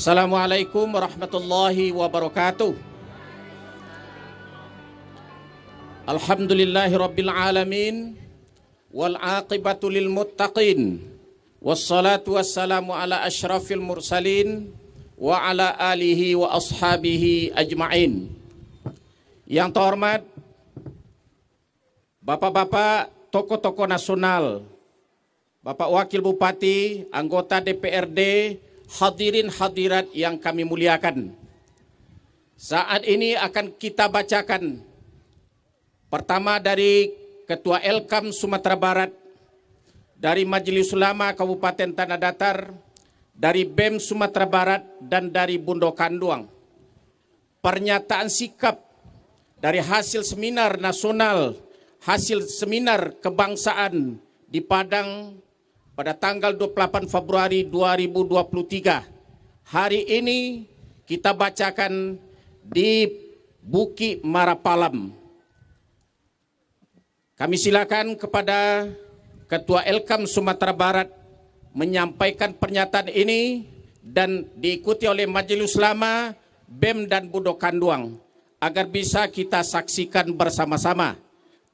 Assalamualaikum warahmatullahi wabarakatuh. Alhamdulillahi rabbil alamin wal aqibatu lil muttaqin wassalatu wassalamu ala asyrafil mursalin wa ala alihi wa ashabihi ajma'in. Yang terhormat Bapak-bapak tokoh-tokoh nasional, Bapak Wakil Bupati, anggota DPRD, hadirin hadirat yang kami muliakan. Saat ini akan kita bacakan pertama dari Ketua Elkam Sumatera Barat, dari Majelis Ulama Kabupaten Tanah Datar, dari BEM Sumatera Barat, dan dari Bundo Kanduang. Pernyataan sikap dari hasil seminar nasional, hasil seminar kebangsaan di Padang pada tanggal 28 Februari 2023. Hari ini kita bacakan di Buki Marapalam. Kami silakan kepada Ketua Elkam Sumatera Barat menyampaikan pernyataan ini dan diikuti oleh Majelis Ulama, BEM dan Bundo Kanduang agar bisa kita saksikan bersama-sama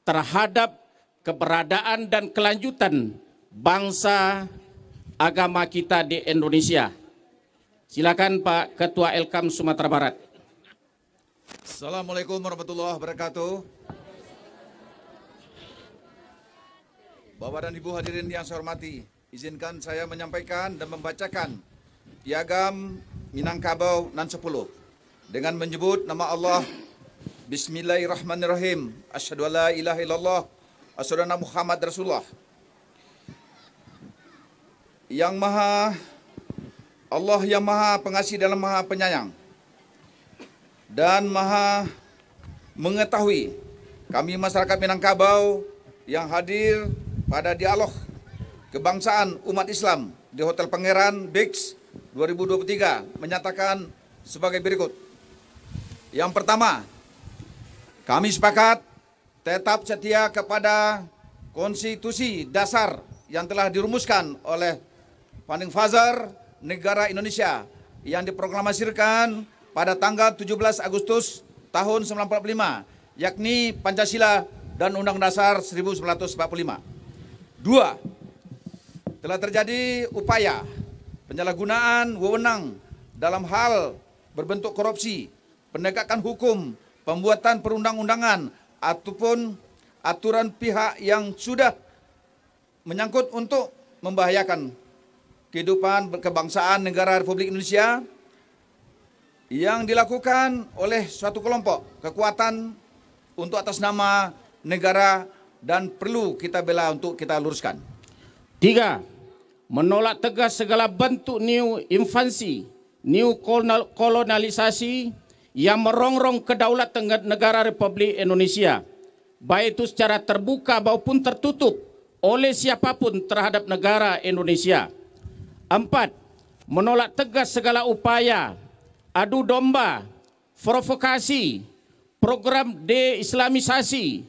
terhadap keberadaan dan kelanjutan bangsa agama kita di Indonesia. Silakan Pak Ketua Elkam Sumatera Barat. Assalamualaikum warahmatullahi wabarakatuh. Bapak dan Ibu hadirin yang saya hormati, izinkan saya menyampaikan dan membacakan Piagam Minangkabau nan 10 dengan menyebut nama Allah. Bismillahirrahmanirrahim. Asyhadu an la ilaha illallah, asyhadu anna Muhammad Rasulullah. Yang Maha Allah yang Maha Pengasih dan Maha Penyayang dan Maha Mengetahui, kami masyarakat Minangkabau yang hadir pada dialog kebangsaan umat Islam di Hotel Pangeran Beach 2023 menyatakan sebagai berikut. Yang pertama, kami sepakat tetap setia kepada konstitusi dasar yang telah dirumuskan oleh Founding Father negara Indonesia yang diproklamasikan pada tanggal 17 Agustus tahun 1945, yakni Pancasila dan Undang-Undang Dasar 1945. Dua, telah terjadi upaya penyalahgunaan wewenang dalam hal berbentuk korupsi, penegakan hukum, pembuatan perundang-undangan ataupun aturan pihak yang sudah menyangkut untuk membahayakan kehidupan kebangsaan negara Republik Indonesia yang dilakukan oleh suatu kelompok kekuatan untuk atas nama negara dan perlu kita bela untuk kita luruskan. Tiga, menolak tegas segala bentuk new invasi, new kolonialisasi yang merongrong kedaulatan negara Republik Indonesia, baik itu secara terbuka maupun tertutup oleh siapapun terhadap negara Indonesia. 4. Menolak tegas segala upaya adu domba, provokasi, program deislamisasi,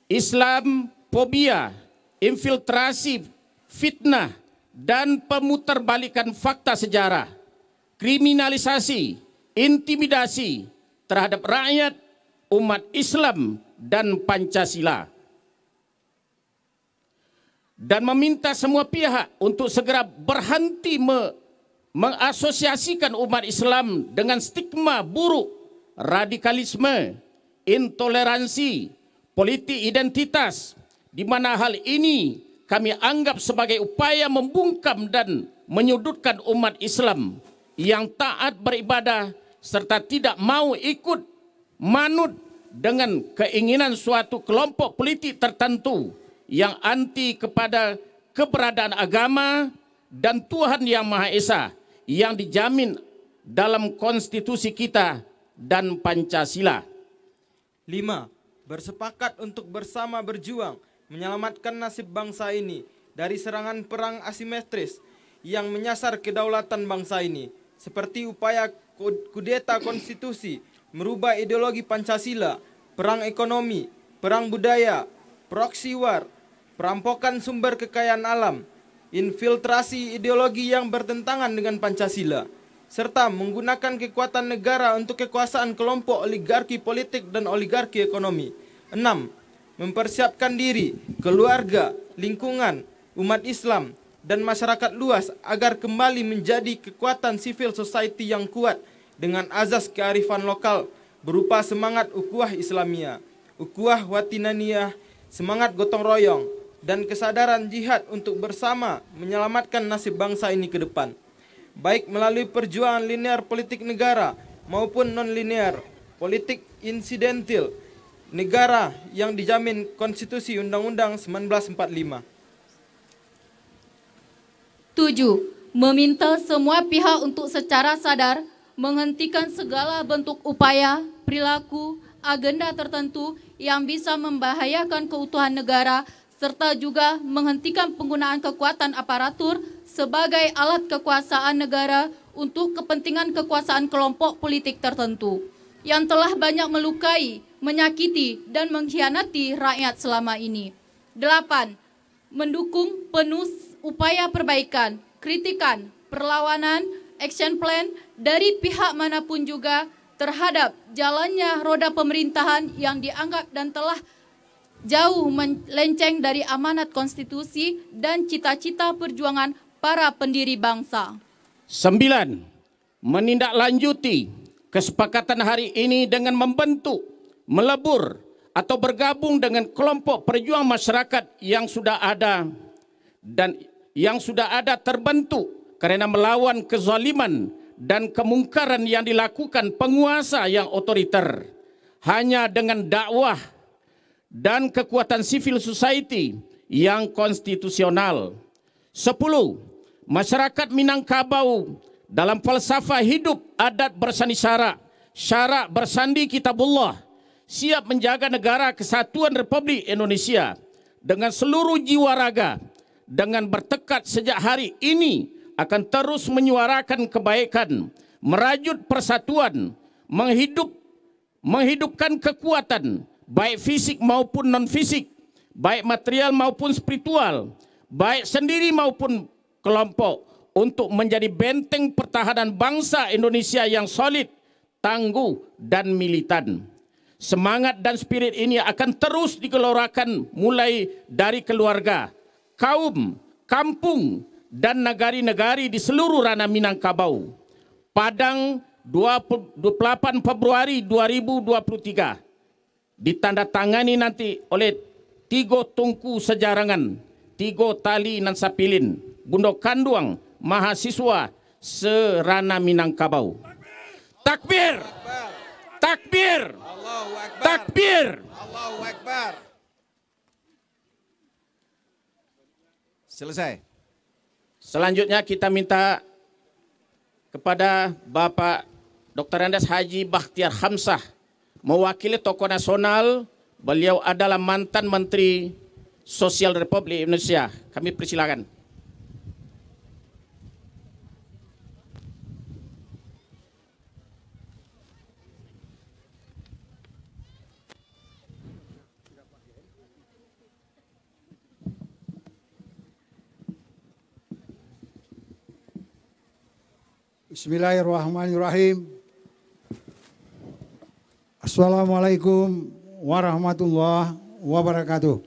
Islamfobia, infiltrasi, fitnah, dan pemutarbalikan fakta sejarah, kriminalisasi, intimidasi terhadap rakyat, umat Islam, dan Pancasila. Dan meminta semua pihak untuk segera berhenti mengasosiasikan umat Islam dengan stigma buruk, radikalisme, intoleransi, politik identitas, di mana hal ini kami anggap sebagai upaya membungkam dan menyudutkan umat Islam yang taat beribadah serta tidak mau ikut manut dengan keinginan suatu kelompok politik tertentu yang anti kepada keberadaan agama dan Tuhan Yang Maha Esa yang dijamin dalam konstitusi kita dan Pancasila. 5. Bersepakat untuk bersama berjuang menyelamatkan nasib bangsa ini dari serangan perang asimetris yang menyasar kedaulatan bangsa ini, seperti upaya kudeta konstitusi, merubah ideologi Pancasila, perang ekonomi, perang budaya, proxy war, perampokan sumber kekayaan alam, infiltrasi ideologi yang bertentangan dengan Pancasila, serta menggunakan kekuatan negara untuk kekuasaan kelompok oligarki politik dan oligarki ekonomi. 6. Mempersiapkan diri, keluarga, lingkungan, umat Islam, dan masyarakat luas agar kembali menjadi kekuatan civil society yang kuat dengan azas kearifan lokal berupa semangat ukhuwah Islamiyah, ukhuwah watinaniyah, semangat gotong royong, dan kesadaran jihad untuk bersama menyelamatkan nasib bangsa ini ke depan, baik melalui perjuangan linear politik negara maupun non-linear politik insidentil negara yang dijamin Konstitusi Undang-Undang 1945. 7. Meminta semua pihak untuk secara sadar menghentikan segala bentuk upaya, perilaku, agenda tertentu yang bisa membahayakan keutuhan negara, serta juga menghentikan penggunaan kekuatan aparatur sebagai alat kekuasaan negara untuk kepentingan kekuasaan kelompok politik tertentu yang telah banyak melukai, menyakiti, dan mengkhianati rakyat selama ini. 8. Mendukung penuh upaya perbaikan, kritikan, perlawanan, action plan dari pihak manapun juga terhadap jalannya roda pemerintahan yang dianggap dan telah jauh melenceng dari amanat konstitusi dan cita-cita perjuangan para pendiri bangsa. 9. Menindaklanjuti kesepakatan hari ini dengan membentuk, melebur, atau bergabung dengan kelompok perjuang masyarakat yang sudah ada dan yang sudah ada terbentuk karena melawan kezaliman dan kemungkaran yang dilakukan penguasa yang otoriter. Hanya dengan dakwah dan kekuatan civil society yang konstitusional. 10. Masyarakat Minangkabau dalam falsafah hidup adat bersani syarak bersandi kitabullah, siap menjaga negara kesatuan Republik Indonesia dengan seluruh jiwa raga, dengan bertekad sejak hari ini akan terus menyuarakan kebaikan, merajut persatuan, menghidupkan kekuatan, baik fisik maupun non-fisik, baik material maupun spiritual, baik sendiri maupun kelompok, untuk menjadi benteng pertahanan bangsa Indonesia yang solid, tangguh, dan militan. Semangat dan spirit ini akan terus digelorakan mulai dari keluarga, kaum, kampung, dan negari-negari di seluruh ranah Minangkabau. Padang 28 Februari 2023. Ditandatangani nanti oleh Tigo Tungku Sejarangan, Tigo Tali Nansapilin, Bundo Kanduang, mahasiswa serana Minangkabau. Takbir! Takbir! Allahu Akbar. Takbir! Allahu Akbar. Selesai. Selanjutnya kita minta kepada Bapak Dr. Andes Haji Bakhtiar Hamzah mewakili tokoh nasional. Beliau adalah mantan Menteri Sosial Republik Indonesia. Kami persilakan. Bismillahirrahmanirrahim. Assalamualaikum warahmatullahi wabarakatuh.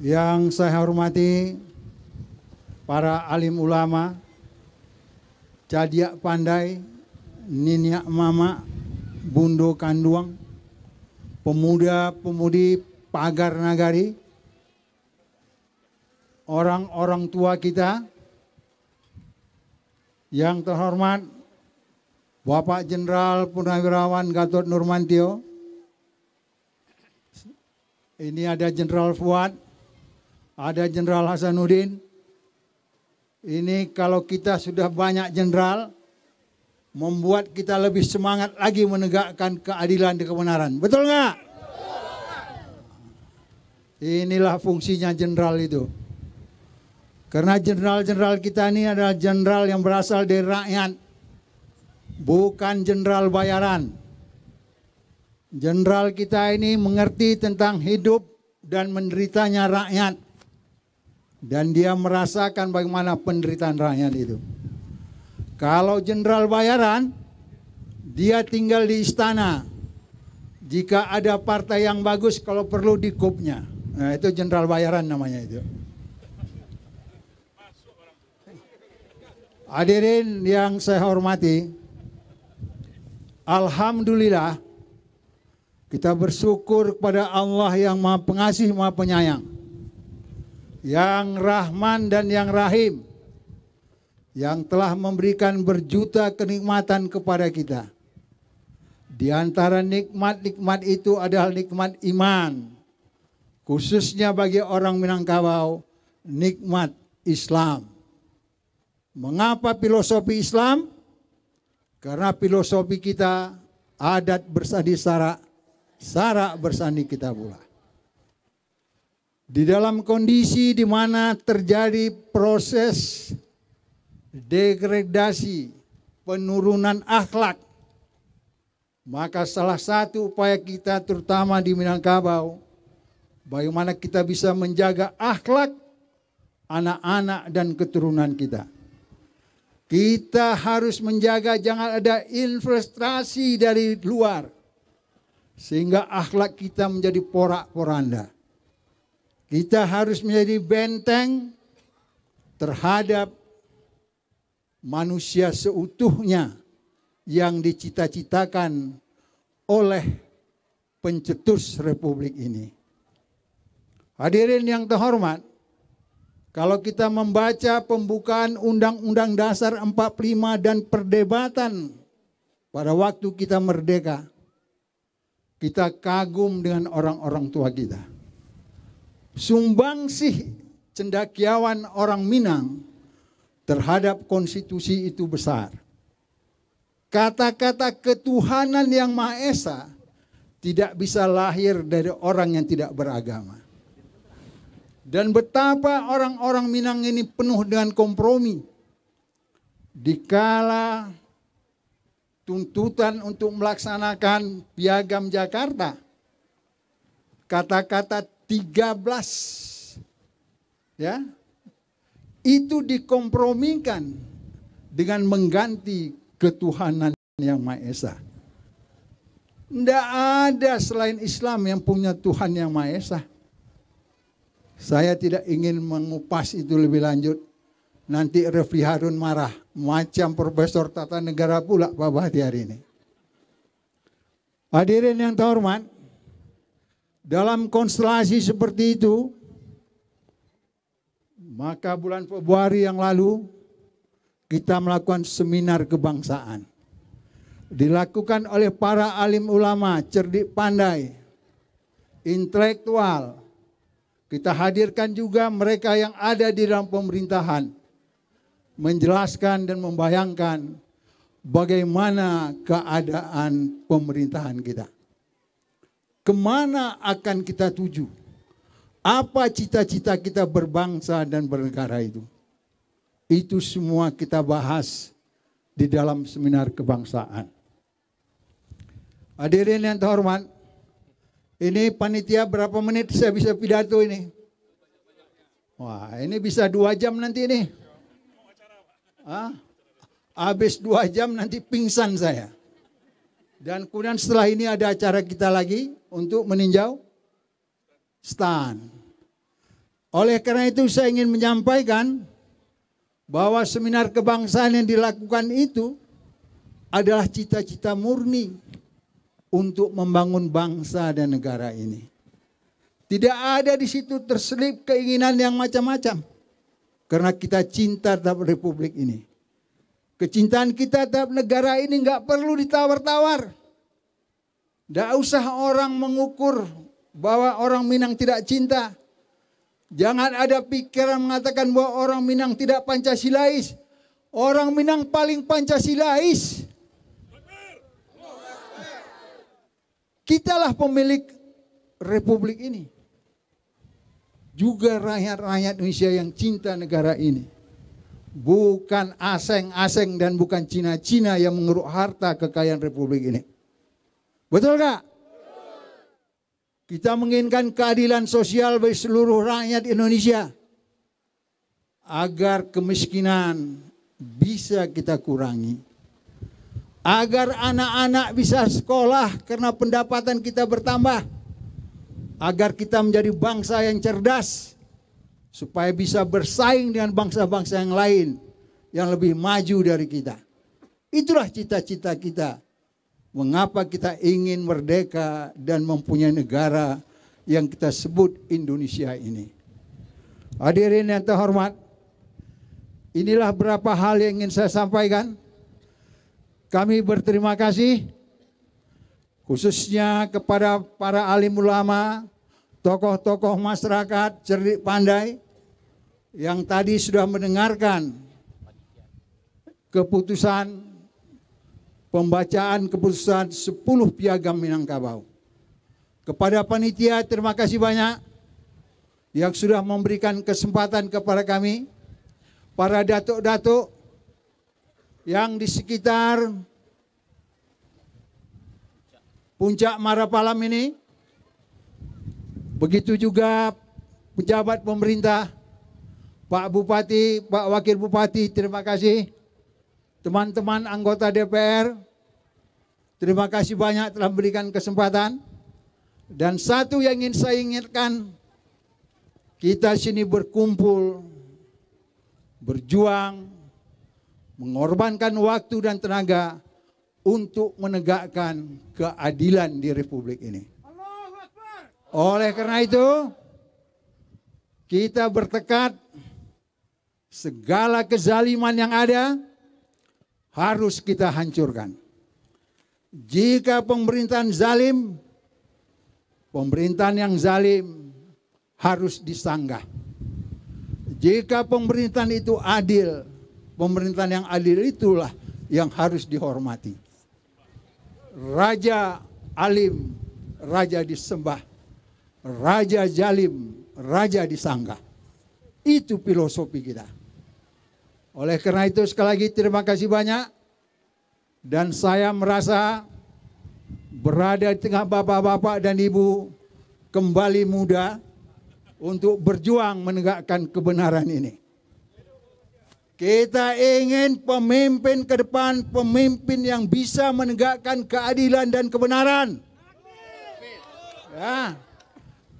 Yang saya hormati para alim ulama, Cadiak Pandai, Ninyak Mama, Bundo Kanduang, pemuda-pemudi Pagar Nagari, orang-orang tua kita, yang terhormat Bapak Jenderal Purnawirawan Gatot Nurmantio, ini ada Jenderal Fuad, ada Jenderal Hasanuddin. Ini kalau kita sudah banyak jenderal, membuat kita lebih semangat lagi menegakkan keadilan dan kebenaran. Betul nggak? Inilah fungsinya jenderal itu. Karena jenderal-jenderal kita ini adalah jenderal yang berasal dari rakyat, bukan jenderal bayaran. Jenderal kita ini mengerti tentang hidup dan menderitanya rakyat. Dan dia merasakan bagaimana penderitaan rakyat itu. Kalau jenderal bayaran, dia tinggal di istana. Jika ada partai yang bagus, kalau perlu di kupnya. Nah, itu jenderal bayaran namanya itu. Hadirin yang saya hormati, alhamdulillah kita bersyukur kepada Allah yang Maha Pengasih, Maha Penyayang, yang Rahman dan yang Rahim, yang telah memberikan berjuta kenikmatan kepada kita. Di antara nikmat-nikmat itu adalah nikmat iman, khususnya bagi orang Minangkabau, nikmat Islam. Mengapa filosofi Islam? Karena filosofi kita adat bersandi sara, sara bersandi kita pula. Di dalam kondisi di mana terjadi proses degradasi, penurunan akhlak, maka salah satu upaya kita terutama di Minangkabau, bagaimana kita bisa menjaga akhlak anak-anak dan keturunan kita. Kita harus menjaga jangan ada infiltrasi dari luar, sehingga akhlak kita menjadi porak-poranda. Kita harus menjadi benteng terhadap manusia seutuhnya yang dicita-citakan oleh pencetus Republik ini. Hadirin yang terhormat, kalau kita membaca pembukaan Undang-Undang Dasar 45 dan perdebatan pada waktu kita merdeka, kita kagum dengan orang-orang tua kita. Sumbangsih cendekiawan orang Minang terhadap konstitusi itu besar. Kata-kata ketuhanan yang Maha Esa tidak bisa lahir dari orang yang tidak beragama. Dan betapa orang-orang Minang ini penuh dengan kompromi. Dikala tuntutan untuk melaksanakan Piagam Jakarta, kata-kata 13 ya, itu dikompromikan dengan mengganti ketuhanan yang Maha Esa. Tidak ada selain Islam yang punya Tuhan yang Maha Esa. Saya tidak ingin mengupas itu lebih lanjut. Nanti Refli Harun marah. Macam Profesor Tata Negara pula Pak Bahtiar ini. Hadirin yang terhormat, dalam konstelasi seperti itu, maka bulan Februari yang lalu kita melakukan seminar kebangsaan. Dilakukan oleh para alim ulama, cerdik pandai, intelektual. Kita hadirkan juga mereka yang ada di dalam pemerintahan, menjelaskan dan membayangkan bagaimana keadaan pemerintahan kita. Kemana akan kita tuju? Apa cita-cita kita berbangsa dan bernegara itu? Itu semua kita bahas di dalam seminar kebangsaan. Hadirin yang terhormat, ini panitia berapa menit saya bisa pidato ini? Wah, ini bisa 2 jam nanti ini. Habis 2 jam nanti pingsan saya. Dan kemudian setelah ini ada acara kita lagi untuk meninjau stand. Oleh karena itu saya ingin menyampaikan bahwa seminar kebangsaan yang dilakukan itu adalah cita-cita murni untuk membangun bangsa dan negara ini. Tidak ada di situ terselip keinginan yang macam-macam. Karena kita cinta terhadap Republik ini. Kecintaan kita terhadap negara ini nggak perlu ditawar-tawar. Nggak usah orang mengukur bahwa orang Minang tidak cinta. Jangan ada pikiran mengatakan bahwa orang Minang tidak Pancasilais. Orang Minang paling Pancasilais. Kitalah pemilik Republik ini. Juga rakyat-rakyat Indonesia yang cinta negara ini. Bukan asing-asing dan bukan Cina-Cina yang mengeruk harta kekayaan Republik ini. Betul gak? Kita menginginkan keadilan sosial bagi seluruh rakyat Indonesia. agar kemiskinan bisa kita kurangi, agar anak-anak bisa sekolah karena pendapatan kita bertambah, agar kita menjadi bangsa yang cerdas, supaya bisa bersaing dengan bangsa-bangsa yang lain yang lebih maju dari kita. Itulah cita-cita kita. Mengapa kita ingin merdeka dan mempunyai negara yang kita sebut Indonesia ini. Hadirin yang terhormat, inilah beberapa hal yang ingin saya sampaikan. Kami berterima kasih khususnya kepada para alim ulama, tokoh-tokoh masyarakat cerdik pandai yang tadi sudah mendengarkan keputusan pembacaan keputusan 10 piagam Minangkabau. Kepada panitia terima kasih banyak yang sudah memberikan kesempatan kepada kami, para datuk-datuk yang di sekitar Puncak Marapalam ini, begitu juga pejabat pemerintah, Pak Bupati, Pak Wakil Bupati, terima kasih. Teman-teman anggota DPR, terima kasih banyak telah memberikan kesempatan. Dan satu yang ingin saya ingatkan, kita sini berkumpul, berjuang, mengorbankan waktu dan tenaga untuk menegakkan keadilan di Republik ini. Oleh karena itu, kita bertekad segala kezaliman yang ada harus kita hancurkan. Jika pemerintahan zalim, pemerintahan yang zalim harus disanggah. Jika pemerintahan itu adil, pemerintahan yang adil itulah yang harus dihormati. Raja alim, raja disembah. Raja zalim, raja disanggah. Itu filosofi kita. Oleh karena itu sekali lagi terima kasih banyak. Dan saya merasa berada di tengah bapak-bapak dan ibu kembali muda untuk berjuang menegakkan kebenaran ini. Kita ingin pemimpin ke depan, pemimpin yang bisa menegakkan keadilan dan kebenaran. Ya.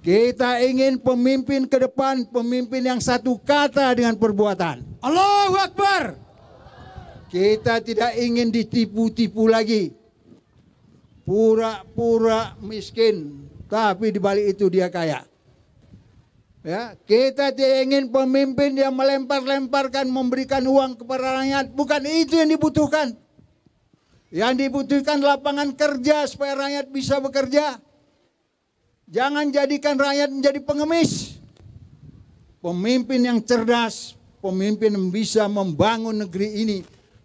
Kita ingin pemimpin ke depan, pemimpin yang satu kata dengan perbuatan. Allahu Akbar. Kita tidak ingin ditipu-tipu lagi. Pura-pura miskin, tapi di balik itu dia kaya. Ya, kita tidak ingin pemimpin yang melempar-lemparkan, memberikan uang kepada rakyat. Bukan itu yang dibutuhkan. Yang dibutuhkan lapangan kerja supaya rakyat bisa bekerja. Jangan jadikan rakyat menjadi pengemis. Pemimpin yang cerdas, pemimpin yang bisa membangun negeri ini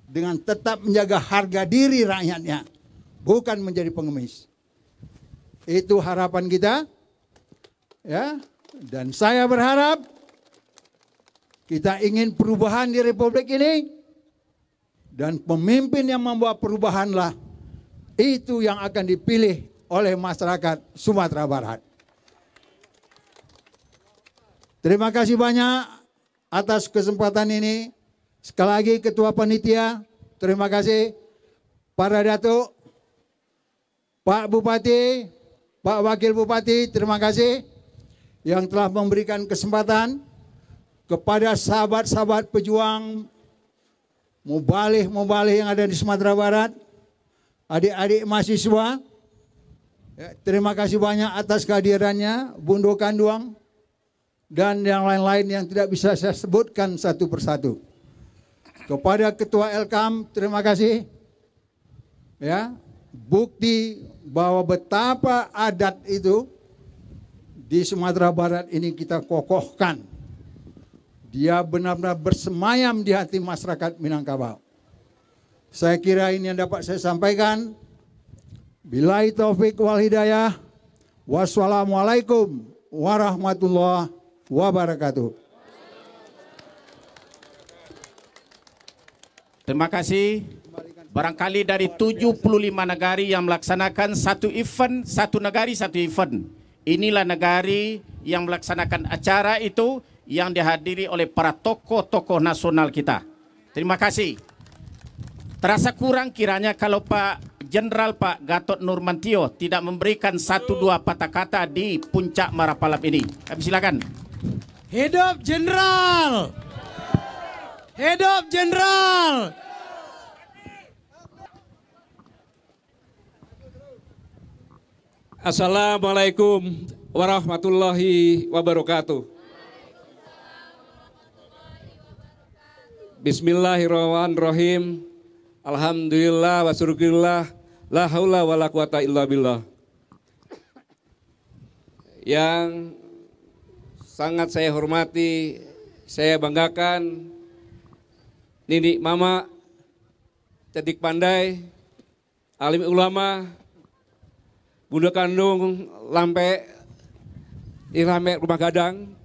dengan tetap menjaga harga diri rakyatnya, bukan menjadi pengemis. Itu harapan kita. Ya, dan saya berharap kita ingin perubahan di Republik ini, dan pemimpin yang membawa perubahanlah itu yang akan dipilih oleh masyarakat Sumatera Barat. Terima kasih banyak atas kesempatan ini. Sekali lagi Ketua Panitia, terima kasih. Para Datuk, Pak Bupati, Pak Wakil Bupati, terima kasih yang telah memberikan kesempatan kepada sahabat-sahabat pejuang mubalih-mubalih yang ada di Sumatera Barat, adik-adik mahasiswa. Ya, terima kasih banyak atas kehadirannya, Bundo Kanduang, dan yang lain-lain yang tidak bisa saya sebutkan satu persatu. Kepada Ketua Elkam, terima kasih. Ya, bukti bahwa betapa adat itu di Sumatera Barat ini kita kokohkan. Dia benar-benar bersemayam di hati masyarakat Minangkabau. Saya kira ini yang dapat saya sampaikan. Billahi taufik wal hidayah. Wassalamualaikum warahmatullahi wabarakatuh. Terima kasih. Barangkali dari 75 negari yang melaksanakan satu event, satu negari satu event. Inilah negari yang melaksanakan acara itu yang dihadiri oleh para tokoh-tokoh nasional kita. Terima kasih. Terasa kurang kiranya kalau Pak Jenderal Pak Gatot Nurmantio tidak memberikan 1-2 patah kata di puncak Marapalap ini. Kami silakan. Hidup Jenderal! Hidup Jenderal! Assalamualaikum warahmatullahi wabarakatuh. Bismillahirrahmanirrahim. Alhamdulillah wa syukurillah. La haula wa la quwata illa billah. Yang sangat saya hormati, saya banggakan, Nini Mama, cerdik pandai, alim ulama, Bunda kandung Lampe Rumah Gadang,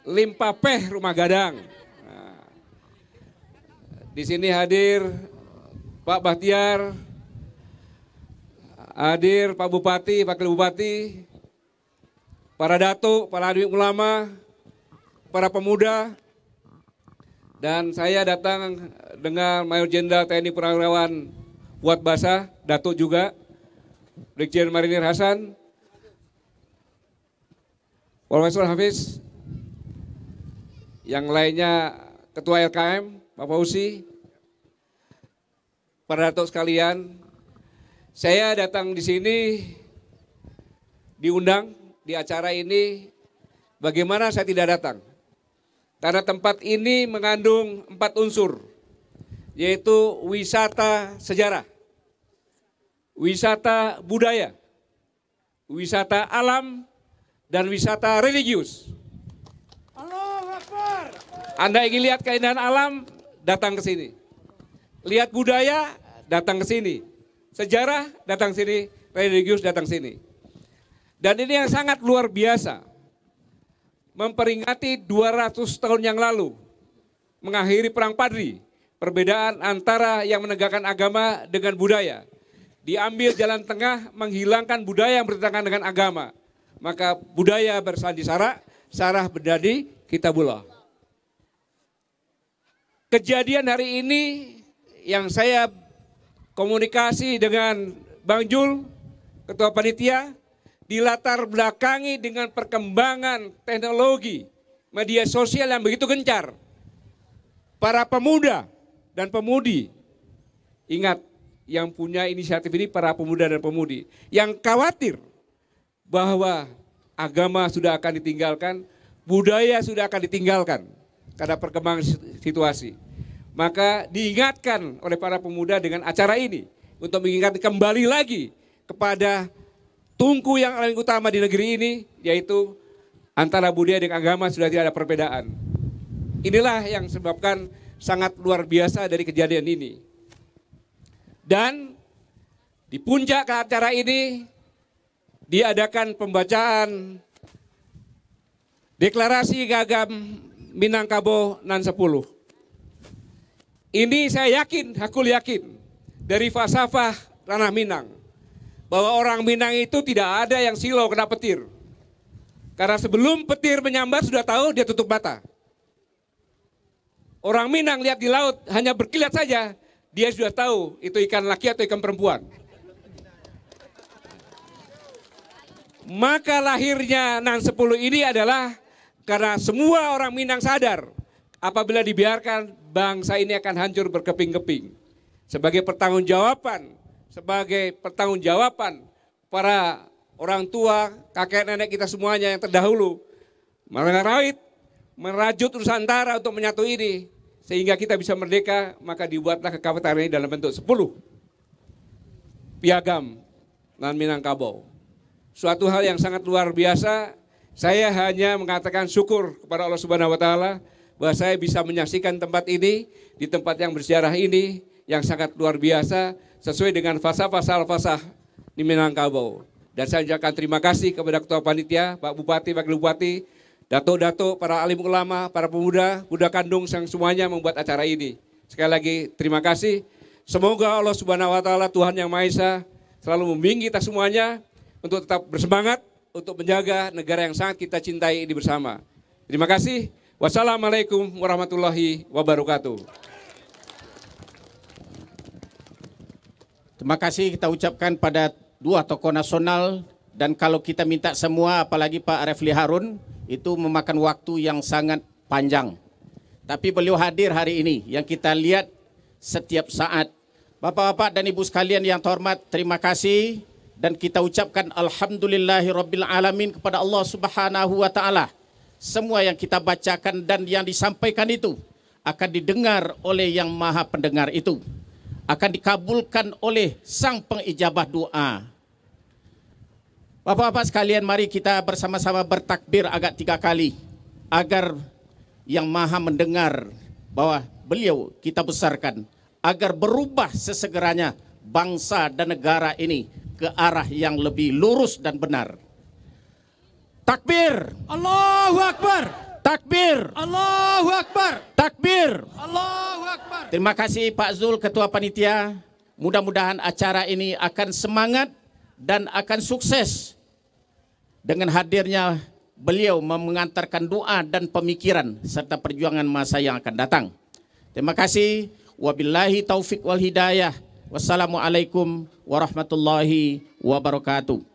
Limpapeh Rumah Gadang. Nah, di sini hadir Pak Bahtiar, hadir Pak Bupati, Wakil Bupati, para datuk, para alim ulama, para pemuda, dan saya datang dengan Mayor Jenderal TNI Purnawirawan Fuad Bashar, datuk juga, Brigjen Marinir Hasan, Profesor Hafiz, yang lainnya Ketua LKM, Pak Fauzi, para datuk sekalian. Saya datang di sini diundang di acara ini, bagaimana saya tidak datang? Karena tempat ini mengandung 4 unsur, yaitu wisata sejarah, wisata budaya, wisata alam, dan wisata religius. Anda ingin lihat keindahan alam, datang ke sini. Lihat budaya, datang ke sini. Sejarah, datang ke sini. Religius, datang ke sini. Dan ini yang sangat luar biasa. Memperingati 200 tahun yang lalu, mengakhiri Perang Padri, perbedaan antara yang menegakkan agama dengan budaya. Diambil jalan tengah, menghilangkan budaya yang bertentangan dengan agama. Maka budaya bersandi sara, sarah berdadi kitabullah. Kejadian hari ini yang saya komunikasi dengan Bang Jul, Ketua Panitia, dilatar belakangi dengan perkembangan teknologi media sosial yang begitu gencar. Para pemuda dan pemudi, ingat, yang punya inisiatif ini para pemuda dan pemudi yang khawatir bahwa agama sudah akan ditinggalkan, budaya sudah akan ditinggalkan karena perkembangan situasi. Maka diingatkan oleh para pemuda dengan acara ini untuk mengingat kembali lagi kepada tungku yang paling utama di negeri ini, yaitu antara budaya dan agama sudah tidak ada perbedaan. Inilah yang sebabkan sangat luar biasa dari kejadian ini. Dan di puncak acara ini diadakan pembacaan deklarasi Gagam Minangkabau nan 10. Ini saya yakin, hakul yakin dari falsafah Tanah Minang bahwa orang Minang itu tidak ada yang silau kena petir. Karena sebelum petir menyambar sudah tahu dia tutup mata. Orang Minang lihat di laut hanya berkilat saja, dia sudah tahu itu ikan laki atau ikan perempuan. Maka lahirnya Nan 10 ini adalah karena semua orang Minang sadar apabila dibiarkan bangsa ini akan hancur berkeping-keping. Sebagai pertanggungjawaban para orang tua, kakek nenek kita semuanya yang terdahulu merajut Nusantara untuk menyatu ini. Sehingga kita bisa merdeka, maka dibuatlah kekhawatiran ini dalam bentuk 10 piagam Nan Minangkabau. Suatu hal yang sangat luar biasa. Saya hanya mengatakan syukur kepada Allah Subhanahu wa Ta'ala bahwa saya bisa menyaksikan tempat ini, di tempat yang bersejarah ini, yang sangat luar biasa, sesuai dengan fasah di Minangkabau. Dan saya ucapkan terima kasih kepada Ketua Panitia, Pak Bupati, Wakil Bupati, datuk-datuk, para alim ulama, para pemuda, Buddha Kandung yang semuanya membuat acara ini. Sekali lagi terima kasih. Semoga Allah Subhanahu wa Ta'ala, Tuhan Yang Maha Esa, selalu membimbing kita semuanya untuk tetap bersemangat untuk menjaga negara yang sangat kita cintai ini bersama. Terima kasih. Wassalamualaikum warahmatullahi wabarakatuh. Terima kasih kita ucapkan pada dua tokoh nasional, dan kalau kita minta semua, apalagi Pak Refli Harun, itu memakan waktu yang sangat panjang. Tapi beliau hadir hari ini, yang kita lihat setiap saat. Bapak-bapak dan ibu sekalian yang terhormat, terima kasih, dan kita ucapkan alhamdulillahirabbil alamin kepada Allah Subhanahu wa taala. Semua yang kita bacakan dan yang disampaikan itu akan didengar oleh yang Maha Pendengar itu, akan dikabulkan oleh Sang Pengijabah doa. Bapak-bapak sekalian, mari kita bersama-sama bertakbir agak 3 kali agar yang Maha mendengar bahwa beliau kita besarkan, agar berubah sesegeranya bangsa dan negara ini ke arah yang lebih lurus dan benar. Takbir! Allahu Akbar! Takbir! Allahu Akbar! Takbir! Allahu Akbar! Terima kasih Pak Zul, Ketua Panitia. Mudah-mudahan acara ini akan semangat dan akan sukses. Dengan hadirnya beliau mengantarkan doa dan pemikiran serta perjuangan masa yang akan datang. Terima kasih. Wabillahi taufik wal hidayah. Wassalamualaikum warahmatullahi wabarakatuh.